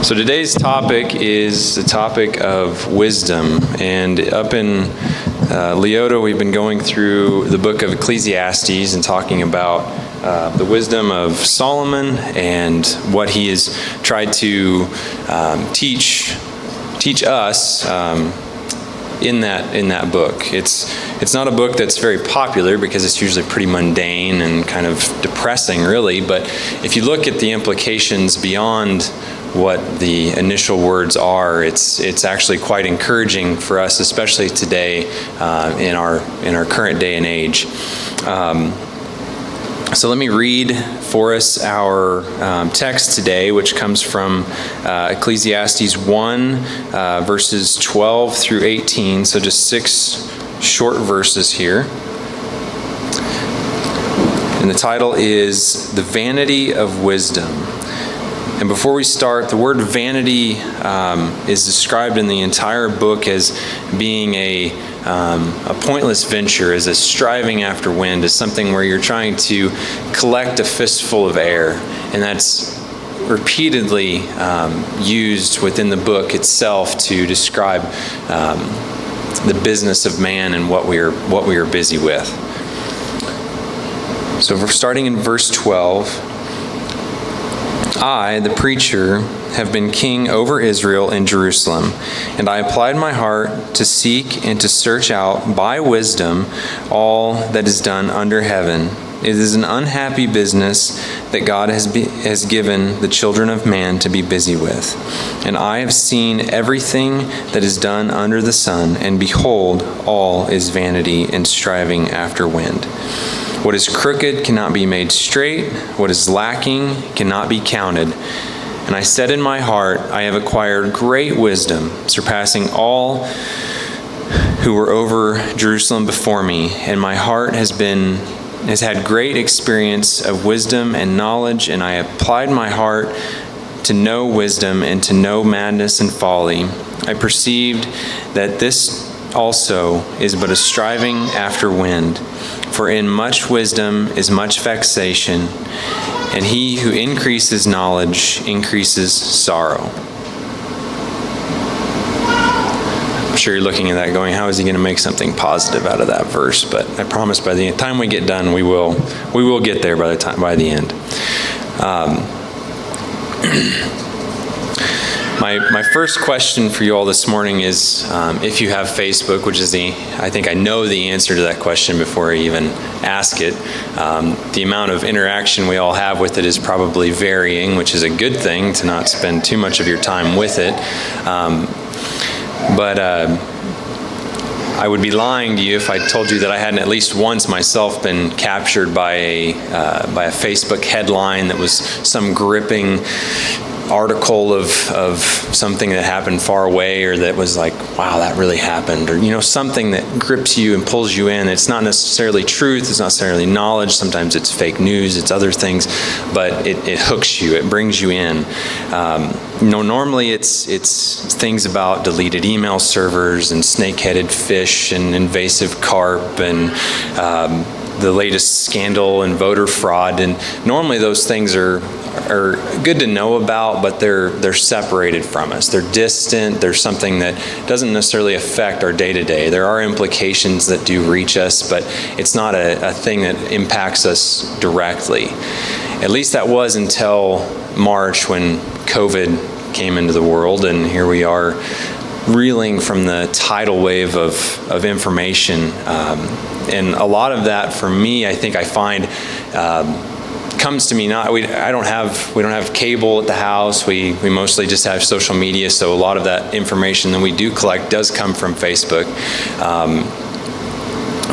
So today's topic is the topic of wisdom, and up in Leoti we've been going through the book of Ecclesiastes and talking about the wisdom of Solomon and what he has tried to teach us in that book. It's not a book that's very popular because it's usually pretty mundane and kind of depressing, really. But if you look at the implications beyond what the initial words are, it's actually quite encouraging for us, especially today in our current day and age. So let me read for us our text today, which comes from Ecclesiastes 1, verses 12 through 18. So just 6 short verses here. And the title is The Vanity of Wisdom. And before we start, the word vanity is described in the entire book as being a pointless venture, as a striving after wind, as something where you're trying to collect a fistful of air. And that's repeatedly used within the book itself to describe the business of man and what we are busy with. So we're starting in verse 12. I, the preacher, have been king over Israel in Jerusalem, and I applied my heart to seek and to search out by wisdom all that is done under heaven. It is an unhappy business that God has given the children of man to be busy with. And I have seen everything that is done under the sun, and behold, all is vanity and striving after wind. What is crooked cannot be made straight. What is lacking cannot be counted. And I said in my heart, I have acquired great wisdom, surpassing all who were over Jerusalem before me. And my heart has had great experience of wisdom and knowledge, and I applied my heart to know wisdom and to know madness and folly. I perceived that this also is but a striving after wind. For in much wisdom is much vexation, and he who increases knowledge increases sorrow. I'm sure you're looking at that going, how is he going to make something positive out of that verse? But I promise by the time we get done, we will get there by the end. My first question for you all this morning is if you have Facebook, which is I think I know the answer to that question before I even ask it. The amount of interaction we all have with it is probably varying, which is a good thing to not spend too much of your time with it. But I would be lying to you if I told you that I hadn't at least once myself been captured by a Facebook headline that was some gripping article of something that happened far away, or that was like, wow, that really happened, or something that grips you and pulls you in. It's not necessarily truth, it's not necessarily knowledge, sometimes it's fake news, it's other things, but it hooks you, it brings you in. Normally it's things about deleted email servers and snake-headed fish and invasive carp and the latest scandal and voter fraud, and normally those things are good to know about, but they're separated from us. They're distant. They're something that doesn't necessarily affect our day-to-day. There are implications that do reach us, but it's not a thing that impacts us directly. At least that was until March, when COVID came into the world, and here we are reeling from the tidal wave of information. And a lot of that, for me, I think I find comes to me we don't have cable at the house. We mostly just have social media, so a lot of that information that we do collect does come from Facebook.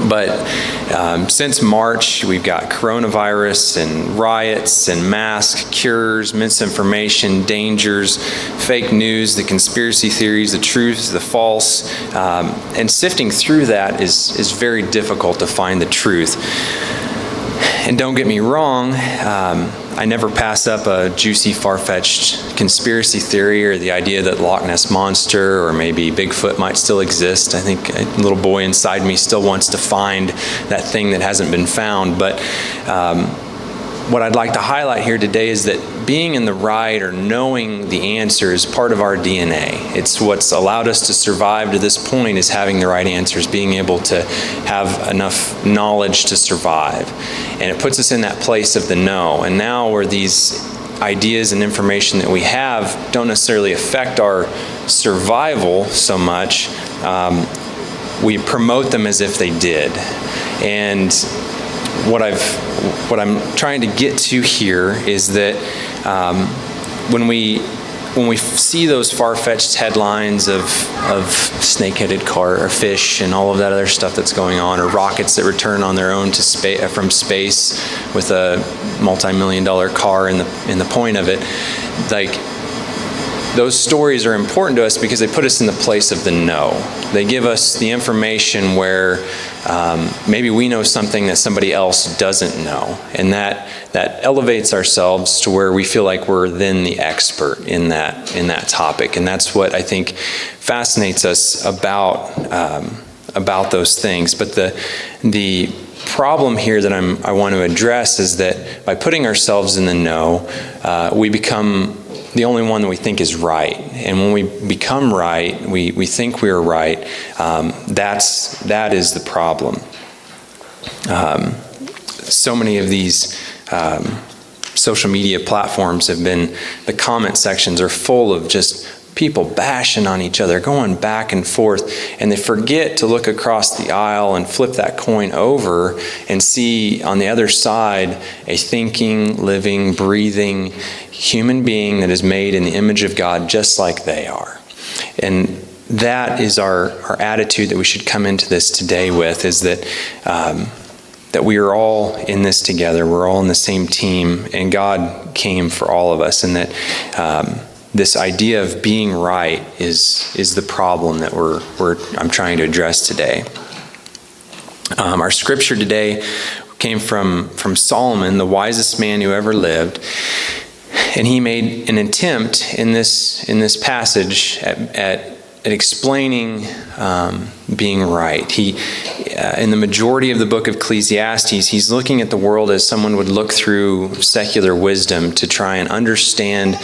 But since March, we've got coronavirus and riots and mask cures, misinformation, dangers, fake news, the conspiracy theories, the truth, the false, and sifting through that is very difficult to find the truth. And don't get me wrong, I never pass up a juicy, far-fetched conspiracy theory or the idea that Loch Ness Monster or maybe Bigfoot might still exist. I think a little boy inside me still wants to find that thing that hasn't been found. But what I'd like to highlight here today is that being in the right or knowing the answer is part of our DNA. It's what's allowed us to survive to this point, is having the right answers, being able to have enough knowledge to survive. And it puts us in that place of the know. And now where these ideas and information that we have don't necessarily affect our survival so much, we promote them as if they did. And what I'm trying to get to here is that when we see those far-fetched headlines of snake-headed car or fish and all of that other stuff that's going on, or rockets that return on their own to from space with a multi-million-dollar car in the point of it, like, those stories are important to us because they put us in the place of the know. They give us the information where maybe we know something that somebody else doesn't know, and that elevates ourselves to where we feel like we're then the expert in that topic. And that's what I think fascinates us about those things. But the problem here that I want to address is that by putting ourselves in the know, we become the only one that we think is right. And when we become right, we think we're right, that is the problem. So many of these social media platforms the comment sections are full of just people bashing on each other, going back and forth, and they forget to look across the aisle and flip that coin over and see on the other side a thinking, living, breathing human being that is made in the image of God just like they are. And that is our attitude that we should come into this today with, is that we are all in this together. We're all in the same team, and God came for all of us, and that this idea of being right is the problem that I'm trying to address today. Our scripture today came from Solomon, the wisest man who ever lived, and he made an attempt in this passage at explaining being right. He, in the majority of the book of Ecclesiastes, he's looking at the world as someone would look through secular wisdom to try and understand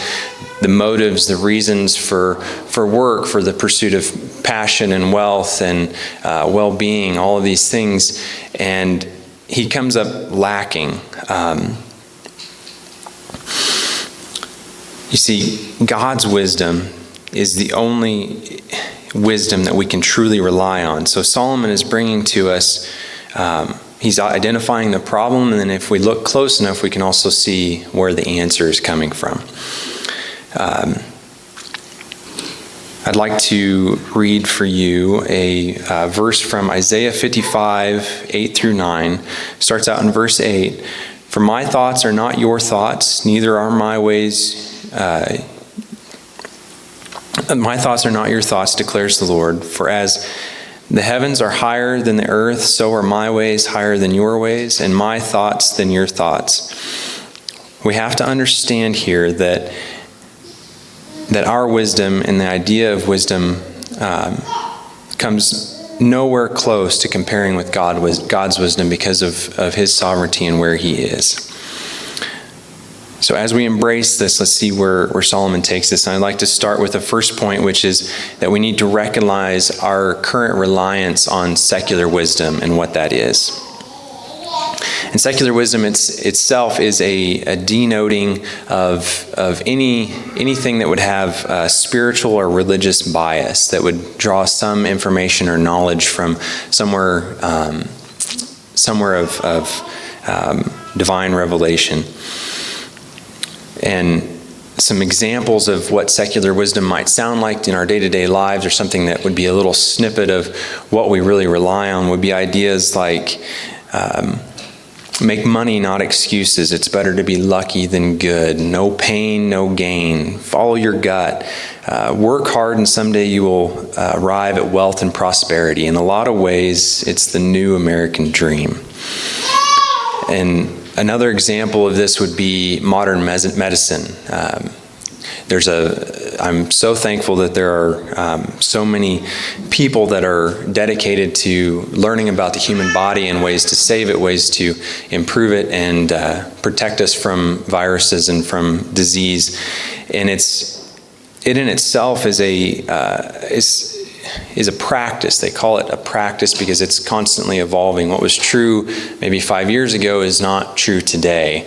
the motives, the reasons for work, for the pursuit of passion and wealth and well-being, all of these things. And he comes up lacking. You see, God's wisdom is the only wisdom that we can truly rely on. So Solomon is bringing to us, he's identifying the problem, and then if we look close enough, we can also see where the answer is coming from. I'd like to read for you a verse from Isaiah 55, 8 through 9. Starts out in verse 8. For my thoughts are not your thoughts, neither are my ways my thoughts are not your thoughts, declares the Lord. For as the heavens are higher than the earth, so are my ways higher than your ways, and my thoughts than your thoughts. We have to understand here that our wisdom and the idea of wisdom comes nowhere close to comparing with God's wisdom because of His sovereignty and where He is. So as we embrace this, let's see where Solomon takes this. And I'd like to start with the first point, which is that we need to recognize our current reliance on secular wisdom and what that is. And secular wisdom itself is a denoting of anything that would have spiritual or religious bias, that would draw some information or knowledge from somewhere of divine revelation. And some examples of what secular wisdom might sound like in our day-to-day lives, or something that would be a little snippet of what we really rely on, would be ideas like make money, not excuses. It's better to be lucky than good. No pain, no gain. Follow your gut. Work hard and someday you will arrive at wealth and prosperity. In a lot of ways, it's the new American dream. And another example of this would be modern medicine. There's I'm so thankful that there are so many people that are dedicated to learning about the human body and ways to save it, ways to improve it, and protect us from viruses and from disease. And it in itself is a practice. They call it a practice because it's constantly evolving. What was true maybe 5 years ago is not true today.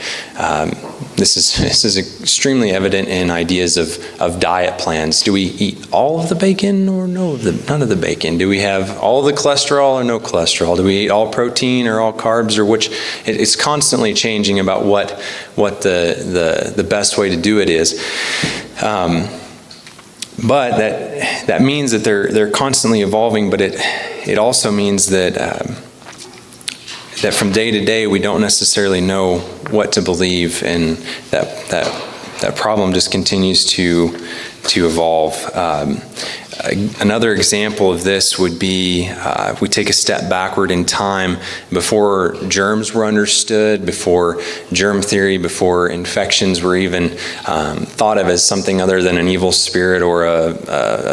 This is extremely evident in ideas of diet plans. Do we eat all of the bacon or none of the bacon? Do we have all the cholesterol or no cholesterol? Do we eat all protein or all carbs or which? It's constantly changing about what the best way to do it is. But that means that they're constantly evolving. But it also means that that from day to day we don't necessarily know what to believe, and that problem just continues to evolve. Another example of this would be if we take a step backward in time, before germs were understood, before germ theory, before infections were even thought of as something other than an evil spirit or a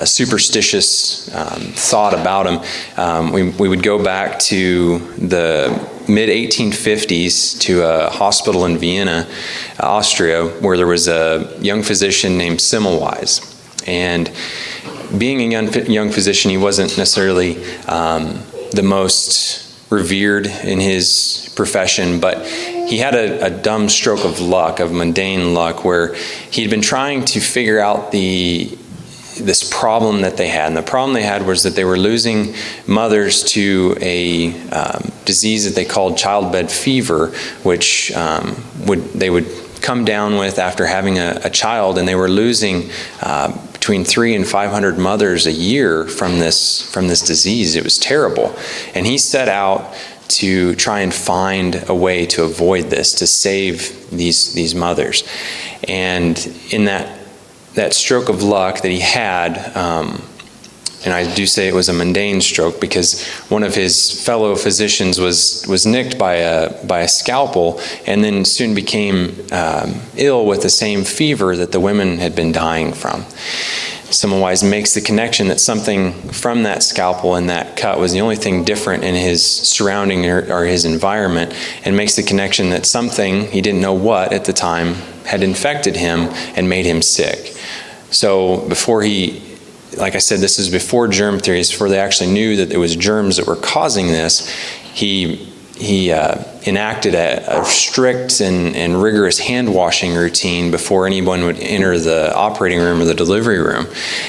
superstitious thought about them. We would go back to the mid-1850s to a hospital in Vienna, Austria, where there was a young physician named Semmelweis. And being a young physician, he wasn't necessarily the most revered in his profession, but he had a dumb stroke of luck, of mundane luck, where he'd been trying to figure out this problem that they had. And the problem they had was that they were losing mothers to a disease that they called childbed fever, which they would come down with after having a child, and they were losing between 300 and 500 mothers a year from this disease. It was terrible. And he set out to try and find a way to avoid this, to save these mothers. And in that stroke of luck that he had, and I do say it was a mundane stroke because one of his fellow physicians was nicked by a scalpel and then soon became ill with the same fever that the women had been dying from. Semmelweis makes the connection that something from that scalpel and that cut was the only thing different in his surrounding or his environment, and makes the connection that something, he didn't know what at the time, had infected him and made him sick. So before like I said, this is before germ theories, before they actually knew that it was germs that were causing this, he enacted a strict and rigorous hand washing routine before anyone would enter the operating room or the delivery room.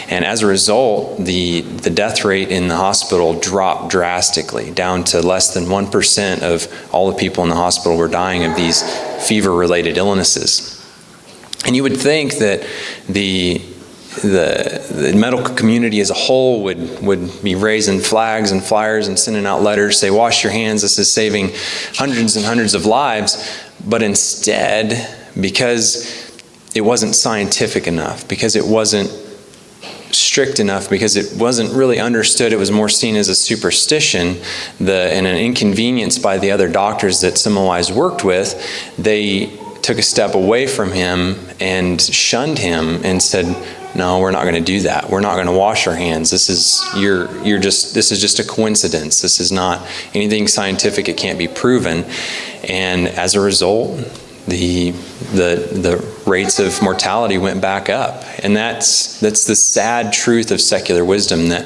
And as a result, the death rate in the hospital dropped drastically, down to less than 1% of all the people in the hospital were dying of these fever-related illnesses. And you would think that the medical community as a whole would be raising flags and flyers and sending out letters, say, wash your hands, this is saving hundreds and hundreds of lives. But instead, because it wasn't scientific enough, because it wasn't strict enough, because it wasn't really understood, it was more seen as a superstition and an inconvenience by the other doctors that Semmelweis worked with, they took a step away from him and shunned him and said, no, we're not going to do that. We're not going to wash our hands. This is just a coincidence. This is not anything scientific. It can't be proven. And as a result, the rates of mortality went back up. And that's the sad truth of secular wisdom, that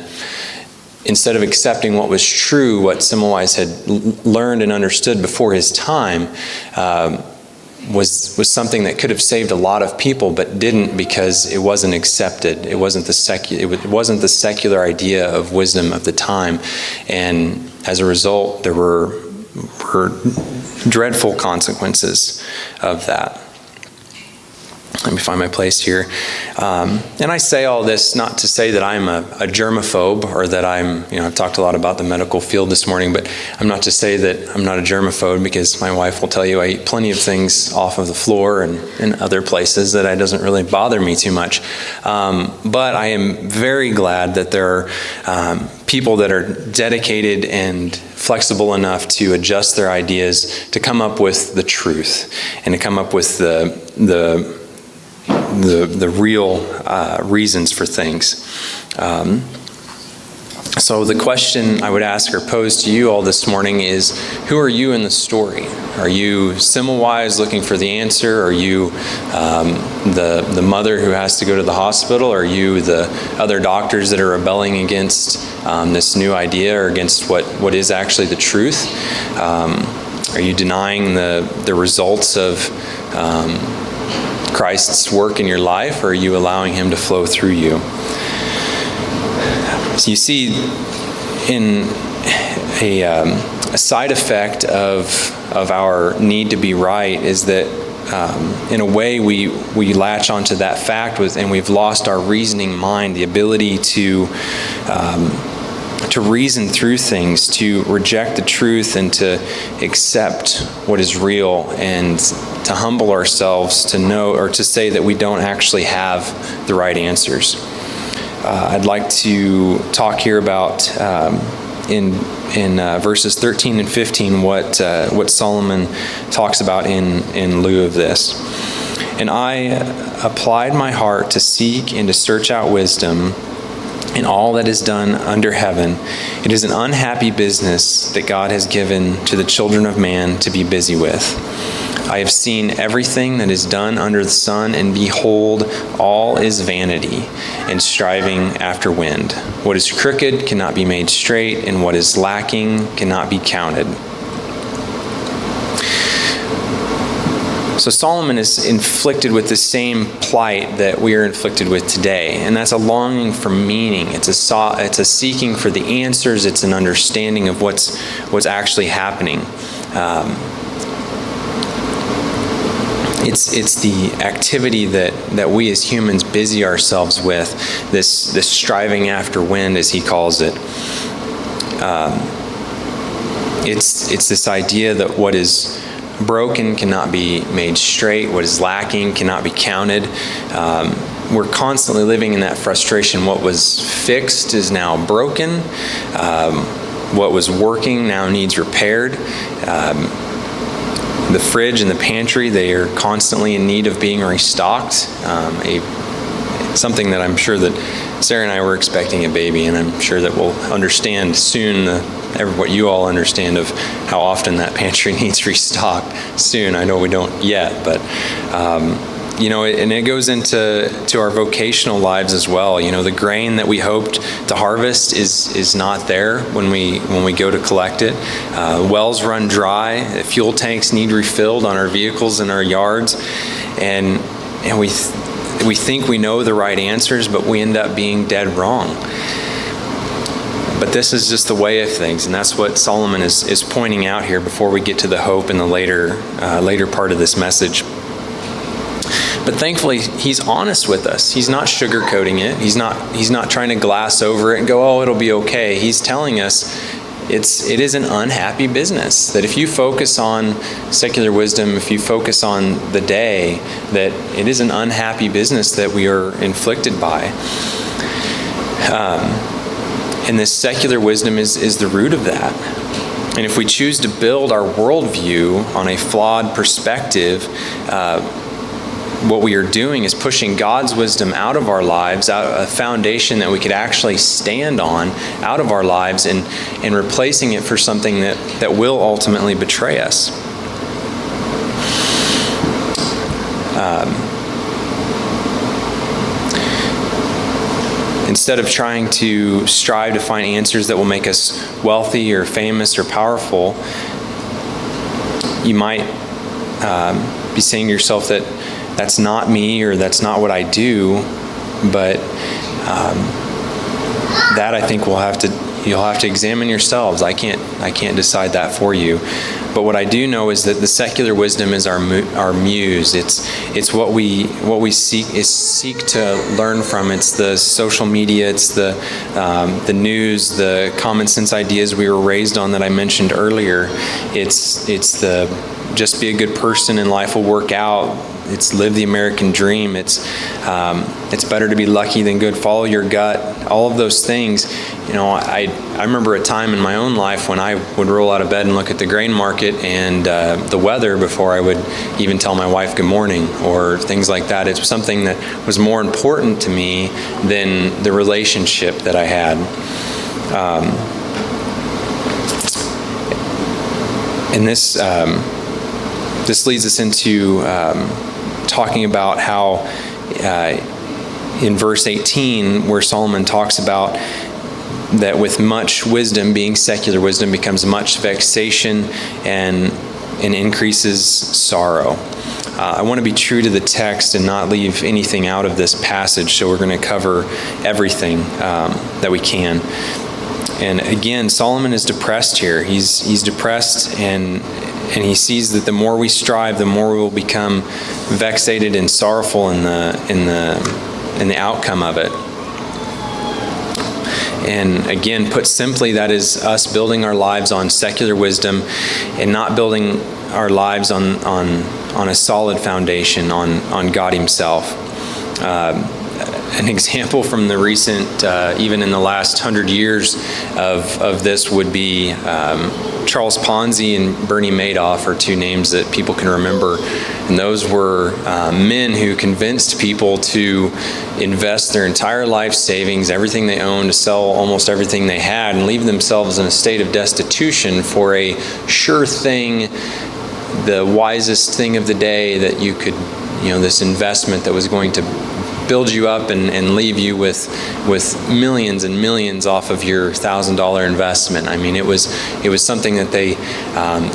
instead of accepting what was true, what Semmelweis had learned and understood before his time, was something that could have saved a lot of people, but didn't, because it wasn't accepted. It wasn't the secular idea of wisdom of the time, and as a result, there were dreadful consequences of that. Let me find my place here. And I say all this not to say that I'm a germaphobe, or that I've talked a lot about the medical field this morning, but I'm not to say that I'm not a germaphobe, because my wife will tell you I eat plenty of things off of the floor and other places that it doesn't really bother me too much. But I am very glad that there are people that are dedicated and flexible enough to adjust their ideas to come up with the truth and to come up with the the real reasons for things. So the question I would ask or pose to you all this morning is, who are you in the story? Are you Semmelweis looking for the answer? Are you the mother who has to go to the hospital? Are you the other doctors that are rebelling against this new idea or against what is actually the truth? Are you denying the results of Christ's work in your life, or are you allowing him to flow through you? So you see, in a side effect of our need to be right is that in a way we latch onto that fact and we've lost our reasoning mind, the ability to reason through things, to reject the truth and to accept what is real, and to humble ourselves to know or to say that we don't actually have the right answers. I'd like to talk here about in verses 13 and 15 what Solomon talks about in lieu of this. And I applied my heart to seek and to search out wisdom in all that is done under heaven. It is an unhappy business that God has given to the children of man to be busy with. I have seen everything that is done under the sun, and behold, all is vanity and striving after wind. What is crooked cannot be made straight, and what is lacking cannot be counted. So Solomon is inflicted with the same plight that we are inflicted with today, and that's a longing for meaning. It's a seeking for the answers. It's an understanding of what's actually happening. It's the activity that we as humans busy ourselves with, this striving after wind, as he calls it. It's this idea that what is broken cannot be made straight, what is lacking cannot be counted. We're constantly living in that frustration. What was fixed is now broken. What was working now needs repaired. The fridge and the pantry, they are constantly in need of being restocked. Something that I'm sure that Sarah and I were expecting a baby, and I'm sure that we'll understand soon what you all understand of how often that pantry needs restocked soon. I know we don't yet, but and it goes into our vocational lives as well. The grain that we hoped to harvest is not there when we go to collect it. Wells run dry. Fuel tanks need refilled on our vehicles in our yards, and we think we know the right answers, but we end up being dead wrong. But this is just the way of things, and that's what Solomon is pointing out here before we get to the hope in the later part of this message. But thankfully, he's honest with us. He's not sugarcoating it. He's not trying to glass over it and go, "Oh, it'll be okay." He's telling us it is an unhappy business. That if you focus on secular wisdom, if you focus on the day, that it is an unhappy business that we are inflicted by. And this secular wisdom is the root of that. And if we choose to build our worldview on a flawed perspective, what we are doing is pushing God's wisdom out of our lives, a foundation that we could actually stand on out of our lives, and replacing it for something that will ultimately betray us. Instead of trying to strive to find answers that will make us wealthy or famous or powerful, you might be saying to yourself that that's not me, or that's not what I do. But that, I think, you'll have to examine yourselves. I can't decide that for you. But what I do know is that the secular wisdom is our muse. It's what we seek to learn from. It's the social media. It's the news, the common sense ideas we were raised on that I mentioned earlier. It's the just be a good person and life will work out. It's live the American dream. It's better to be lucky than good. Follow your gut. All of those things. I remember a time in my own life when I would roll out of bed and look at the grain market and the weather before I would even tell my wife good morning or things like that. It was something that was more important to me than the relationship that I had. And this leads us into talking about how in verse 18, where Solomon talks about that with much wisdom, being secular wisdom, becomes much vexation and increases sorrow. I want to be true to the text and not leave anything out of this passage, so we're going to cover everything that we can. And again, Solomon is depressed here. He's depressed, and he sees that the more we strive, the more we will become vexated and sorrowful in the outcome of it. And again, put simply, that is us building our lives on secular wisdom and not building our lives on a solid foundation, on God Himself. An example from the recent, even in the last 100 years of this would be Charles Ponzi and Bernie Madoff are two names that people can remember. And those were men who convinced people to invest their entire life savings, everything they owned, to sell almost everything they had, and leave themselves in a state of destitution for a sure thing, the wisest thing of the day that you could, this investment that was going to build you up and leave you with millions and millions off of your $1,000 investment. I mean, it was something that they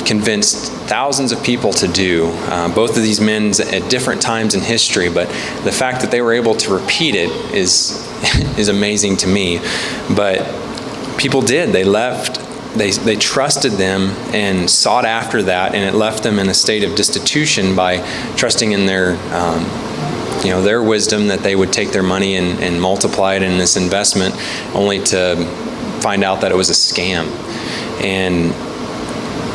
convinced thousands of people to do. Both of these men at different times in history, but the fact that they were able to repeat it is amazing to me. But people did. They left. They trusted them and sought after that, and it left them in a state of destitution by trusting in their wisdom that they would take their money and multiply it in this investment, only to find out that it was a scam. And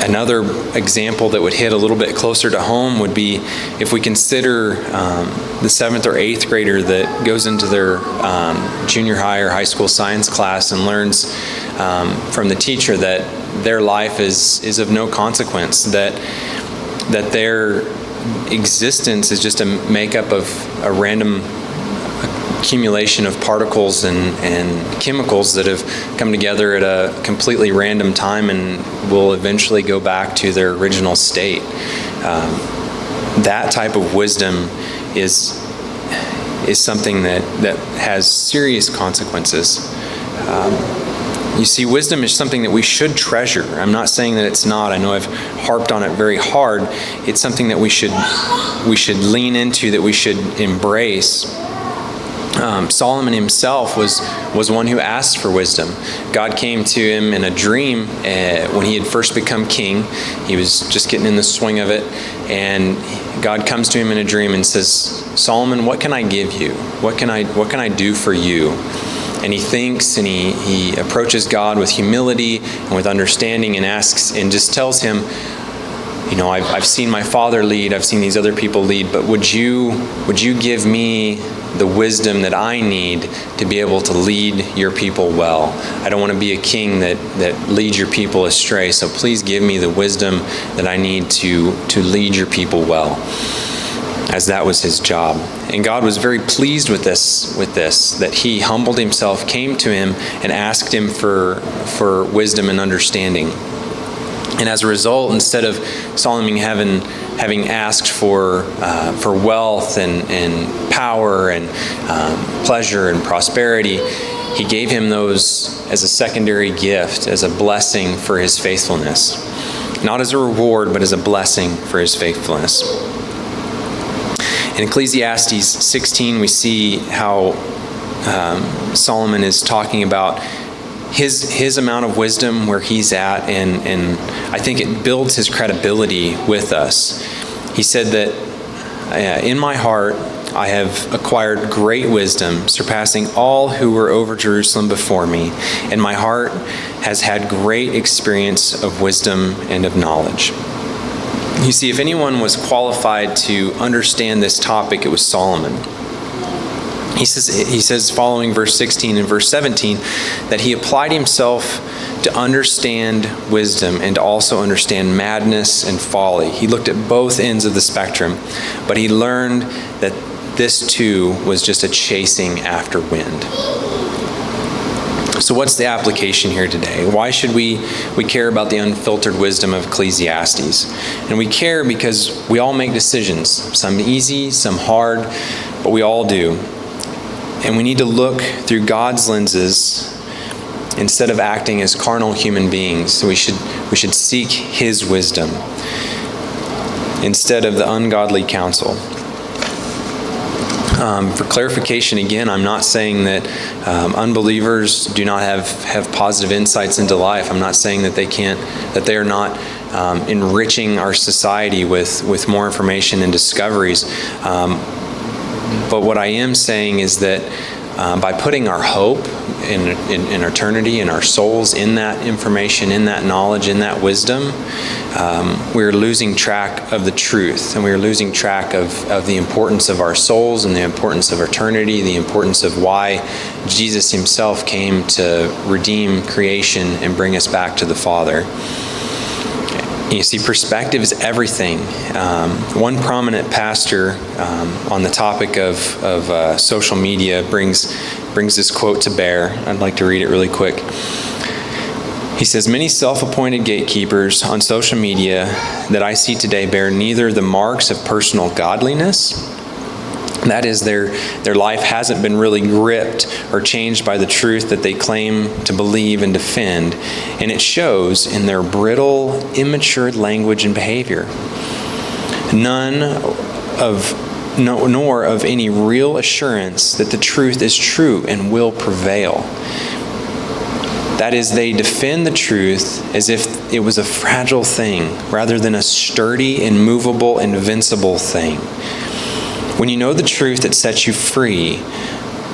another example that would hit a little bit closer to home would be if we consider the 7th or 8th grader that goes into their junior high or high school science class and learns from the teacher that their life is of no consequence, that their existence is just a makeup of a random accumulation of particles and chemicals that have come together at a completely random time and will eventually go back to their original state. That type of wisdom is something that has serious consequences. You see, wisdom is something that we should treasure. I'm not saying that it's not. I know I've harped on it very hard. It's something that we should lean into, that we should embrace. Solomon himself was one who asked for wisdom. God came to him in a dream when he had first become king. He was just getting in the swing of it, and God comes to him in a dream and says, "Solomon, what can I give you? What can I do for you?" And he thinks, and he approaches God with humility and with understanding, and asks and just tells him, I've seen my father lead, I've seen these other people lead, but would you give me the wisdom that I need to be able to lead your people well? I don't want to be a king that leads your people astray, so please give me the wisdom that I need to lead your people well, as that was his job. And God was very pleased with this, that he humbled himself, came to him, and asked him for wisdom and understanding. And as a result, instead of Solomon having asked for wealth and power and pleasure and prosperity, he gave him those as a secondary gift, as a blessing for his faithfulness. Not as a reward, but as a blessing for his faithfulness. In Ecclesiastes 16, we see how Solomon is talking about his amount of wisdom, where he's at, and I think it builds his credibility with us. He said that, "In my heart I have acquired great wisdom, surpassing all who were over Jerusalem before me, and my heart has had great experience of wisdom and of knowledge." You see, if anyone was qualified to understand this topic, it was Solomon. He says following verse 16 and verse 17 that he applied himself to understand wisdom and to also understand madness and folly. He looked at both ends of the spectrum, but he learned that this too was just a chasing after wind. So what's the application here today? Why should we care about the unfiltered wisdom of Ecclesiastes? And we care because we all make decisions, some easy, some hard, but we all do. And we need to look through God's lenses instead of acting as carnal human beings. So we should seek His wisdom instead of the ungodly counsel. For clarification, again, I'm not saying that unbelievers do not have positive insights into life. I'm not saying that they are not enriching our society with more information and discoveries. But what I am saying is that by putting our hope in eternity, in our souls, in that information, in that knowledge, in that wisdom, we're losing track of the truth, and we're losing track of the importance of our souls and the importance of eternity, the importance of why Jesus Himself came to redeem creation and bring us back to the Father. You see, perspective is everything. One prominent pastor on the topic of social media brings this quote to bear. I'd like to read it really quick. He says, "Many self-appointed gatekeepers on social media that I see today bear neither the marks of personal godliness, that is, their life hasn't been really gripped or changed by the truth that they claim to believe and defend, and it shows in their brittle, immature language and behavior. Nor of any real assurance that the truth is true and will prevail. That is, they defend the truth as if it was a fragile thing rather than a sturdy, immovable, invincible thing. When you know the truth that sets you free,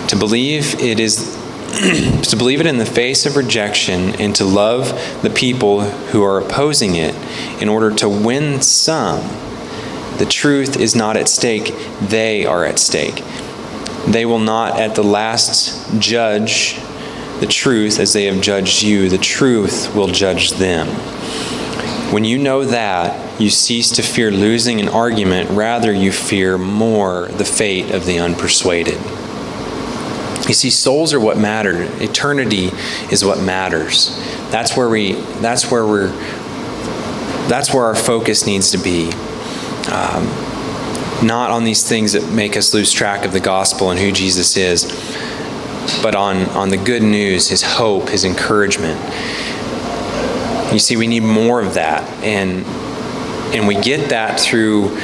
to believe it in the face of rejection and to love the people who are opposing it in order to win some, the truth is not at stake, they are at stake. They will not at the last judge the truth as they have judged you. The truth will judge them. When you know that, you cease to fear losing an argument, rather you fear more the fate of the unpersuaded." You see, souls are what matter. Eternity is what matters. That's where our focus needs to be. Not on these things that make us lose track of the gospel and who Jesus is, but on the good news, His hope, His encouragement. You see, we need more of that, and we get that through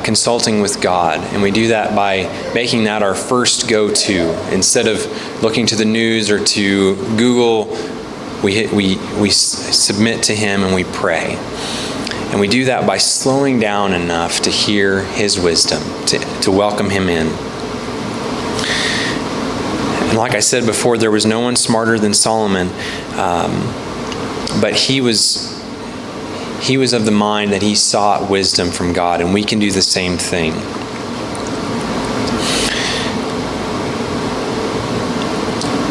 consulting with God, and we do that by making that our first go-to. Instead of looking to the news or to Google, we submit to Him and we pray. And we do that by slowing down enough to hear His wisdom, to welcome Him in. And like I said before, there was no one smarter than Solomon, but he was of the mind that he sought wisdom from God, and we can do the same thing.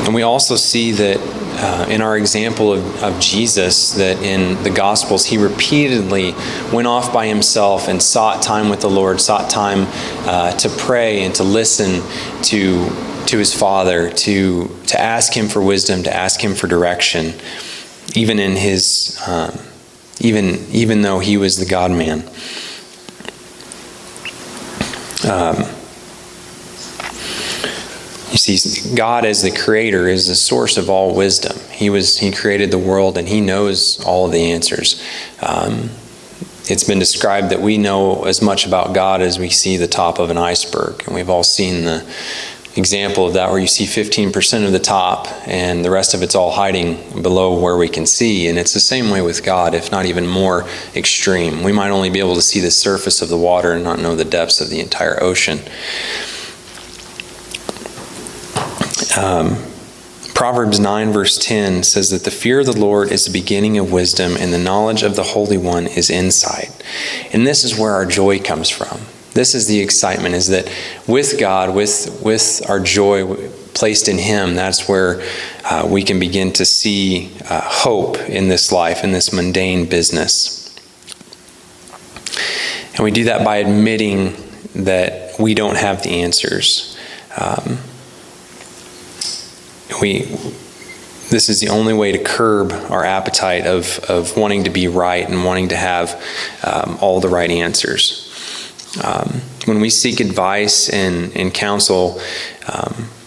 And we also see that in our example of Jesus, that in the Gospels, He repeatedly went off by Himself and sought time with the Lord, sought time to pray and to listen to His Father, to ask Him for wisdom, to ask Him for direction, even in His, even though He was the God-man. You see, God as the Creator is the source of all wisdom. He created the world, and He knows all of the answers. It's been described that we know as much about God as we see the top of an iceberg. And we've all seen the example of that, where you see 15% of the top and the rest of it's all hiding below where we can see. And it's the same way with God, if not even more extreme. We might only be able to see the surface of the water and not know the depths of the entire ocean. Proverbs 9 verse 10 says that the fear of the Lord is the beginning of wisdom, and the knowledge of the Holy One is insight. And this is where our joy comes from. This is the excitement, is that with God, with our joy placed in Him, that's where we can begin to see hope in this life, in this mundane business. And we do that by admitting that we don't have the answers. This is the only way to curb our appetite of wanting to be right and wanting to have all the right answers. When we seek advice and counsel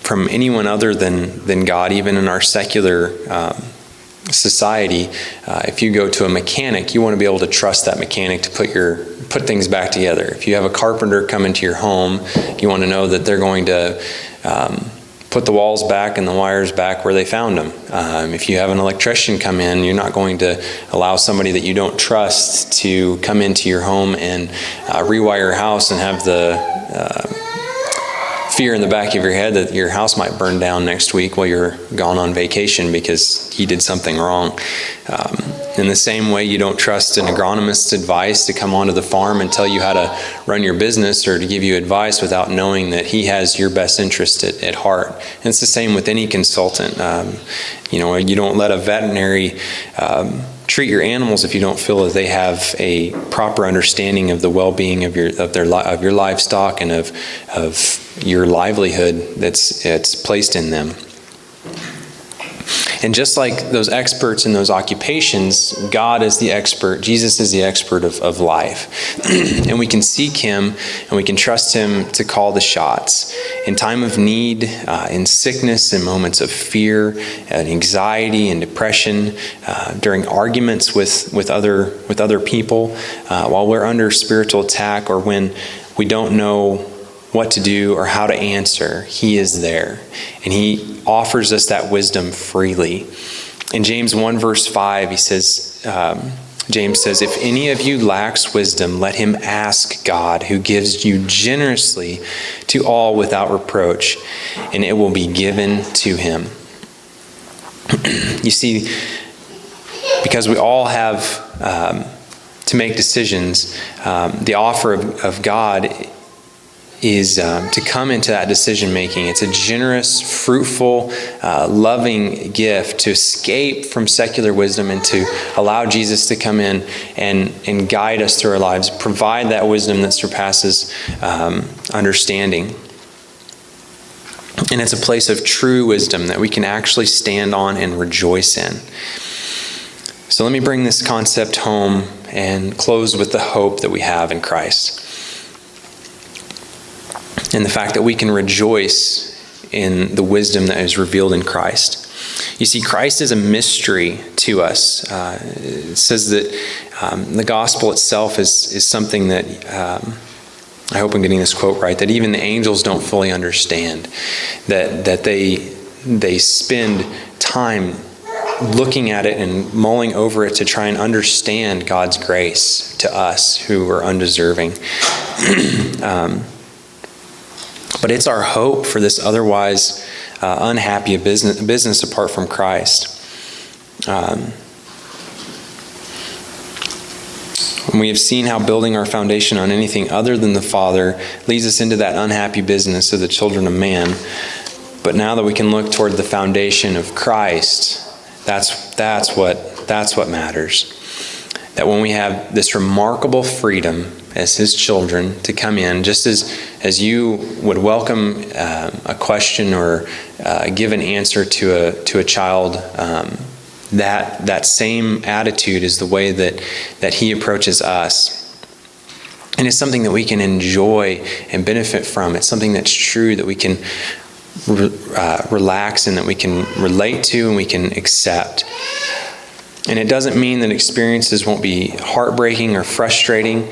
from anyone other than God, even in our secular society, if you go to a mechanic, you want to be able to trust that mechanic to put things back together. If you have a carpenter come into your home, you want to know that they're going to put the walls back and the wires back where they found them. If you have an electrician come in, you're not going to allow somebody that you don't trust to come into your home and rewire your house and have the fear in the back of your head that your house might burn down next week while you're gone on vacation because he did something wrong. In the same way, you don't trust an agronomist's advice to come onto the farm and tell you how to run your business or to give you advice without knowing that he has your best interest at heart. And it's the same with any consultant. You don't let a veterinary treat your animals if you don't feel that they have a proper understanding of the well-being of your livestock and of your livelihood that's placed in them. And just like those experts in those occupations, God is the expert, Jesus is the expert of life. And we can seek Him and we can trust Him to call the shots. In time of need, in sickness, in moments of fear, and anxiety and depression, during arguments with other people, while we're under spiritual attack, or when we don't know what to do or how to answer, He is there. And He offers us that wisdom freely. In James 1 verse 5, James says, if any of you lacks wisdom, let him ask God, who gives you generously to all without reproach, and it will be given to him. You see, because we all have to make decisions, the offer of God is to come into that decision making. It's a generous, fruitful, loving gift to escape from secular wisdom and to allow Jesus to come in and guide us through our lives, provide that wisdom that surpasses understanding. And it's a place of true wisdom that we can actually stand on and rejoice in. So let me bring this concept home and close with the hope that we have in Christ. And the fact that we can rejoice in the wisdom that is revealed in Christ. You see, Christ is a mystery to us. It says that the gospel itself is something that, I hope I'm getting this quote right, that even the angels don't fully understand. That they spend time looking at it and mulling over it to try and understand God's grace to us who are undeserving. But it's our hope for this otherwise unhappy business apart from Christ. When we have seen how building our foundation on anything other than the Father leads us into that unhappy business of the children of man. But now that we can look toward the foundation of Christ, that's what matters. That when we have this remarkable freedom as His children to come in, just as you would welcome a question or give an answer to a child, that same attitude is the way that He approaches us. And it's something that we can enjoy and benefit from. It's something that's true that we can relax and that we can relate to and we can accept. And it doesn't mean that experiences won't be heartbreaking or frustrating.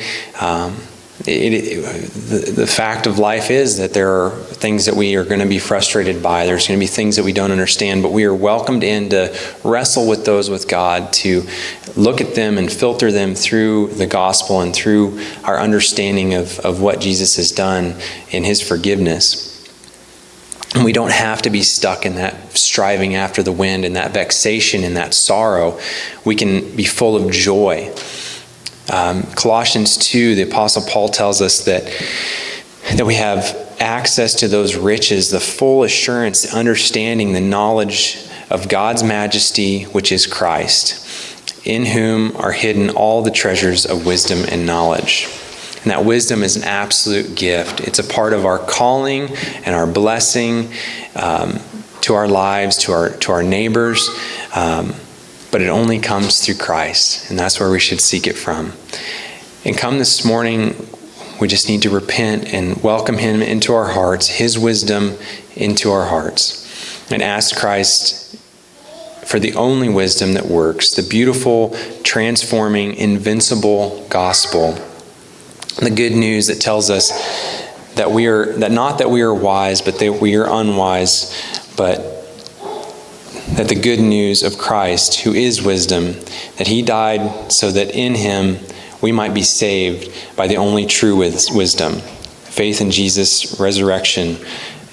The fact of life is that there are things that we are going to be frustrated by. There's going to be things that we don't understand, but we are welcomed in to wrestle with those with God, to look at them and filter them through the gospel and through our understanding of what Jesus has done in His forgiveness. And we don't have to be stuck in that striving after the wind and that vexation and that sorrow. We can be full of joy. Colossians 2, the Apostle Paul tells us that we have access to those riches, the full assurance, the understanding, the knowledge of God's majesty, which is Christ, in whom are hidden all the treasures of wisdom and knowledge. And that wisdom is an absolute gift. It's a part of our calling and our blessing to our lives, to our neighbors, but it only comes through Christ, and that's where we should seek it from. And come this morning, we just need to repent and welcome Him into our hearts, His wisdom into our hearts, and ask Christ for the only wisdom that works, the beautiful, transforming, invincible gospel, the good news that tells us that not that we are wise, but that we are unwise, but that the good news of Christ, who is wisdom, that He died so that in Him we might be saved by the only true wisdom, faith in Jesus' resurrection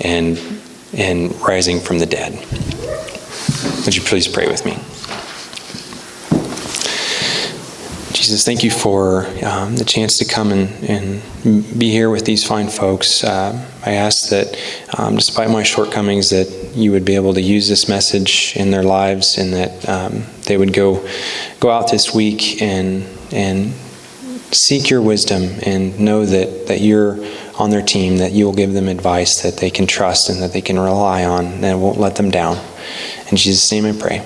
and rising from the dead. Would you please pray with me? Jesus, thank you for the chance to come and be here with these fine folks. I ask that despite my shortcomings, that you would be able to use this message in their lives, and that they would go out this week and seek your wisdom and know that you're on their team, that you will give them advice that they can trust and that they can rely on, and it won't let them down. In Jesus' name I pray.